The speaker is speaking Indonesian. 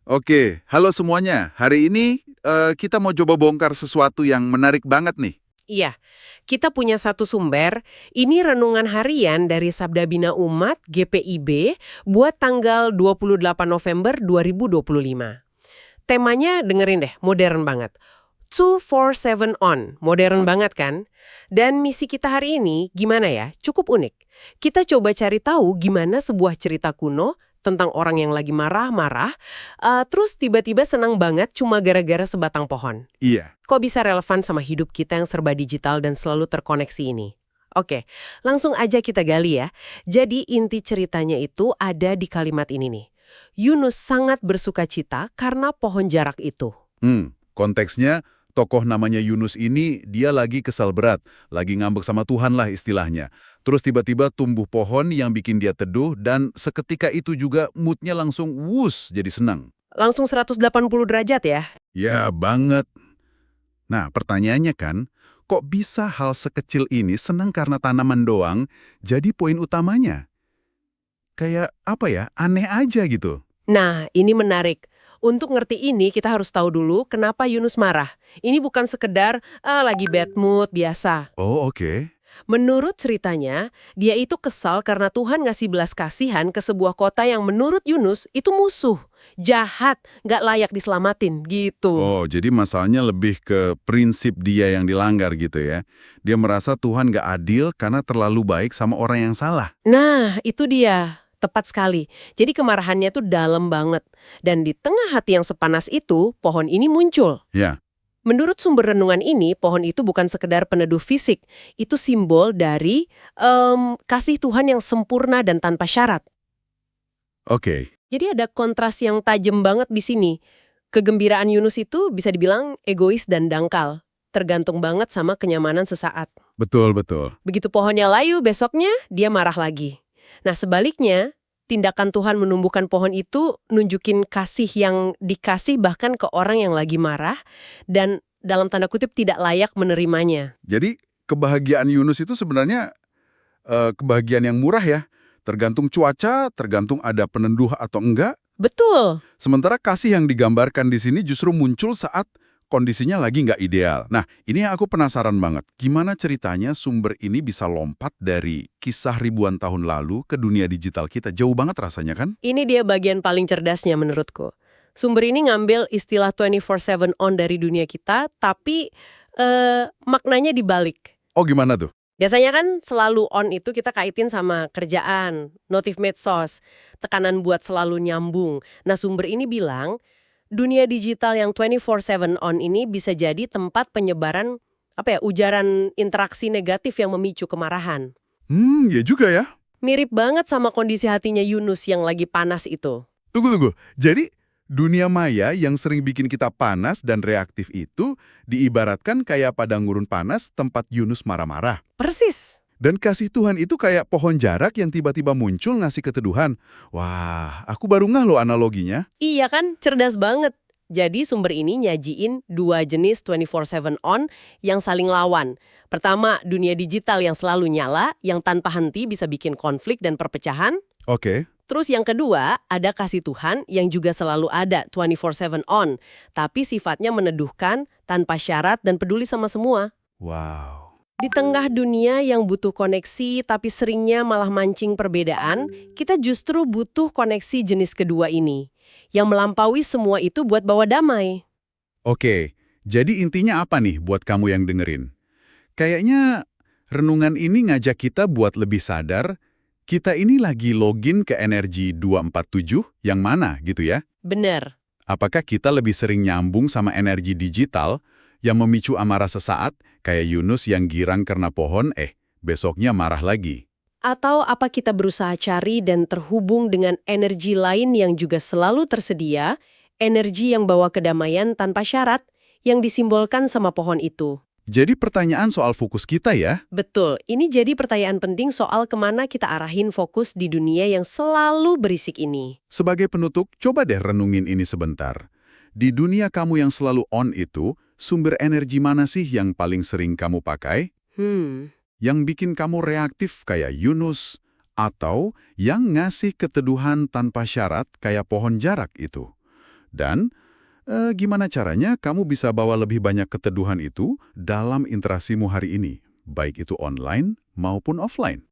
Oke, halo semuanya. Hari ini kita mau coba bongkar sesuatu yang menarik banget nih. Iya, kita punya satu sumber, ini renungan harian dari Sabda Bina Umat GPIB buat tanggal 28 November 2025. Temanya dengerin deh, modern banget. 247 on, modern banget kan? Dan misi kita hari ini gimana ya? Cukup unik. Kita coba cari tahu gimana sebuah cerita kuno tentang orang yang lagi marah-marah, terus tiba-tiba senang banget cuma gara-gara sebatang pohon. Iya. Kok bisa relevan sama hidup kita yang serba digital dan selalu terkoneksi ini? Oke, langsung aja kita gali ya. Jadi inti ceritanya itu ada di kalimat ini nih. Yunus sangat bersukacita karena pohon jarak itu. Konteksnya tokoh namanya Yunus ini dia lagi kesal berat, lagi ngambek sama Tuhan lah istilahnya. Terus tiba-tiba tumbuh pohon yang bikin dia teduh dan seketika itu juga moodnya langsung wus jadi senang. Langsung 180 derajat ya? Ya banget. Nah pertanyaannya kan, kok bisa hal sekecil ini senang karena tanaman doang jadi poin utamanya? Kayak apa ya, aneh aja gitu. Nah, ini menarik. Untuk ngerti ini, kita harus tahu dulu kenapa Yunus marah. Ini bukan sekedar, lagi bad mood biasa. Oh oke. Menurut ceritanya, dia itu kesal karena Tuhan ngasih belas kasihan ke sebuah kota yang menurut Yunus itu musuh, jahat, nggak layak diselamatin, gitu. Oh, jadi masalahnya lebih ke prinsip dia yang dilanggar gitu ya. Dia merasa Tuhan gak adil karena terlalu baik sama orang yang salah. Nah, itu dia. Tepat sekali. Jadi kemarahannya tuh dalam banget. Dan di tengah hati yang sepanas itu, pohon ini muncul. Ya, Menurut sumber renungan ini, pohon itu bukan sekedar peneduh fisik. Itu simbol dari kasih Tuhan yang sempurna dan tanpa syarat. oke. Jadi ada kontras yang tajam banget di sini. Kegembiraan Yunus itu bisa dibilang egois dan dangkal. Tergantung banget sama kenyamanan sesaat. Betul, betul. Begitu pohonnya layu, besoknya dia marah lagi. Nah sebaliknya, tindakan Tuhan menumbuhkan pohon itu nunjukin kasih yang dikasih bahkan ke orang yang lagi marah dan dalam tanda kutip tidak layak menerimanya. Jadi kebahagiaan Yunus itu sebenarnya kebahagiaan yang murah ya. Tergantung cuaca, tergantung ada penenduh atau enggak. Betul. Sementara kasih yang digambarkan di sini justru muncul saat kondisinya lagi nggak ideal. Nah, ini yang aku penasaran banget. Gimana ceritanya sumber ini bisa lompat dari kisah ribuan tahun lalu ke dunia digital kita? Jauh banget rasanya kan? Ini dia bagian paling cerdasnya menurutku. Sumber ini ngambil istilah 24/7 on dari dunia kita, tapi maknanya dibalik. Oh gimana tuh? Biasanya kan selalu on itu kita kaitin sama kerjaan, notif medsos, tekanan buat selalu nyambung. Nah sumber ini bilang, dunia digital yang 24/7 on ini bisa jadi tempat penyebaran ujaran interaksi negatif yang memicu kemarahan. Ya juga ya. Mirip banget sama kondisi hatinya Yunus yang lagi panas itu. Tunggu. Jadi, dunia maya yang sering bikin kita panas dan reaktif itu diibaratkan kayak padang gurun panas tempat Yunus marah-marah. Persis. Dan kasih Tuhan itu kayak pohon jarak yang tiba-tiba muncul ngasih keteduhan. Wah, aku baru ngeh loh analoginya. Iya kan, cerdas banget. Jadi sumber ini nyajiin dua jenis 24/7 on yang saling lawan. Pertama, dunia digital yang selalu nyala, yang tanpa henti bisa bikin konflik dan perpecahan. Oke. Terus yang kedua, ada kasih Tuhan yang juga selalu ada 24/7 on, tapi sifatnya meneduhkan, tanpa syarat dan peduli sama semua. Wow. Di tengah dunia yang butuh koneksi tapi seringnya malah mancing perbedaan, kita justru butuh koneksi jenis kedua ini, yang melampaui semua itu buat bawa damai. Oke, jadi intinya apa nih buat kamu yang dengerin? Kayaknya renungan ini ngajak kita buat lebih sadar, kita ini lagi login ke energi 247 yang mana gitu ya? Bener. Apakah kita lebih sering nyambung sama energi digital yang memicu amarah sesaat, kayak Yunus yang girang karena pohon, besoknya marah lagi? Atau apa kita berusaha cari dan terhubung dengan energi lain yang juga selalu tersedia, energi yang bawa kedamaian tanpa syarat, yang disimbolkan sama pohon itu. Jadi pertanyaan soal fokus kita ya? Betul, ini jadi pertanyaan penting soal kemana kita arahin fokus di dunia yang selalu berisik ini. Sebagai penutup, coba deh renungin ini sebentar. Di dunia kamu yang selalu on itu, sumber energi mana sih yang paling sering kamu pakai? Yang bikin kamu reaktif kayak Yunus, atau yang ngasih keteduhan tanpa syarat kayak pohon jarak itu? Dan gimana caranya kamu bisa bawa lebih banyak keteduhan itu dalam interaksimu hari ini, baik itu online maupun offline?